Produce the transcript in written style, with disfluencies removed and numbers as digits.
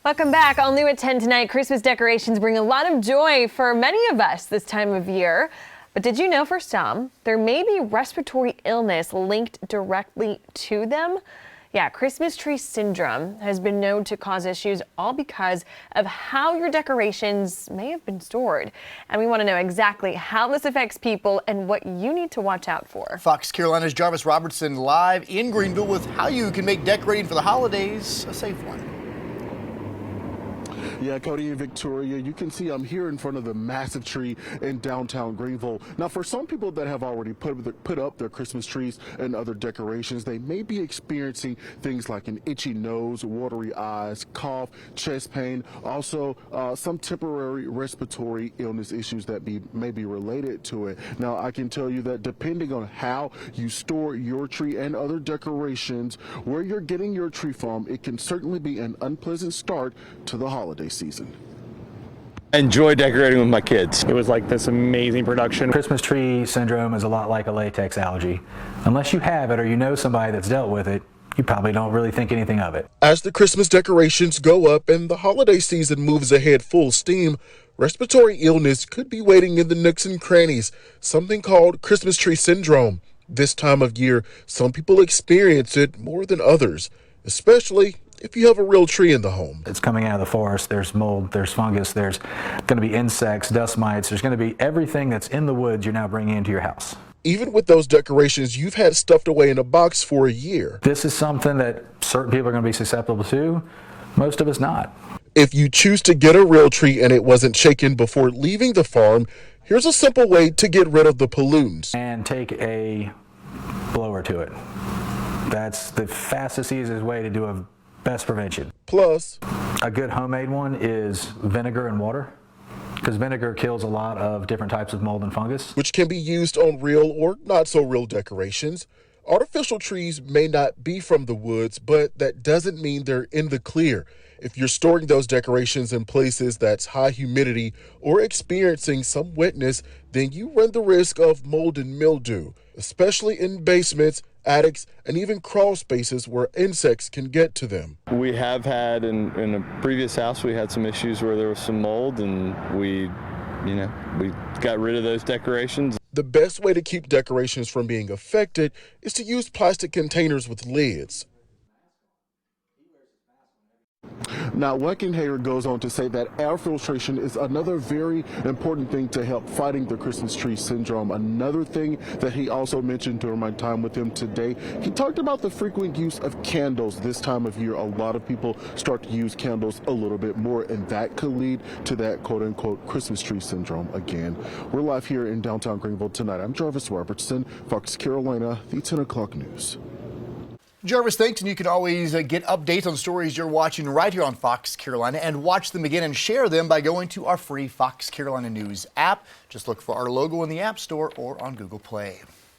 Welcome back. All new at 10 tonight, Christmas decorations bring a lot of joy for many of us this time of year. But did you know for some, there may be respiratory illness linked directly to them? Yeah, Christmas tree syndrome has been known to cause issues all because of how your decorations may have been stored. And we want to know exactly how this affects people and what you need to watch out for. Fox Carolina's Jarvis Robertson live in Greenville with how you can make decorating for the holidays a safe one. Yeah, Cody and Victoria, you can see I'm here in front of the massive tree in downtown Greenville. Now, for some people that have already put up their Christmas trees and other decorations, they may be experiencing things like an itchy nose, watery eyes, cough, chest pain, also some temporary respiratory illness issues that may be related to it. Now, I can tell you that depending on how you store your tree and other decorations, where you're getting your tree from, it can certainly be an unpleasant start to the holiday season. Enjoy decorating with my kids. It was like this amazing production. Christmas tree syndrome is a lot like a latex allergy. Unless you have it or you know somebody that's dealt with it, you probably don't really think anything of it. As the Christmas decorations go up and the holiday season moves ahead full steam, respiratory illness could be waiting in the nooks and crannies, something called Christmas tree syndrome. This time of year, some people experience it more than others, especially if you have a real tree in the home. It's coming out of the forest. There's mold, there's fungus, there's going to be insects, dust mites. There's going to be everything that's in the woods you're now bringing into your house. Even with those decorations you've had stuffed away in a box for a year. This is something that certain people are going to be susceptible to, most of us not. If you choose to get a real tree and it wasn't shaken before leaving the farm, here's a simple way to get rid of the pollutants. And take a blower to it. That's the fastest, easiest way to do a best prevention. Plus, a good homemade one is vinegar and water, because vinegar kills a lot of different types of mold and fungus, which can be used on real or not so real decorations. Artificial trees may not be from the woods, but that doesn't mean they're in the clear. If you're storing those decorations in places that's high humidity or experiencing some wetness, then you run the risk of mold and mildew, especially in basements, attics, and even crawl spaces where insects can get to them. We have had in a previous house, we had some issues where there was some mold, and we got rid of those decorations. The best way to keep decorations from being affected is to use plastic containers with lids. Now, Weckenhayer goes on to say that air filtration is another very important thing to help fighting the Christmas tree syndrome. Another thing that he also mentioned during my time with him today, he talked about the frequent use of candles. This time of year, a lot of people start to use candles a little bit more, and that could lead to that quote-unquote Christmas tree syndrome again. We're live here in downtown Greenville tonight. I'm Jarvis Robertson, Fox Carolina, the 10 o'clock news. Jarvis, thanks, and you can always get updates on stories you're watching right here on Fox Carolina and watch them again and share them by going to our free Fox Carolina News app. Just look for our logo in the App Store or on Google Play.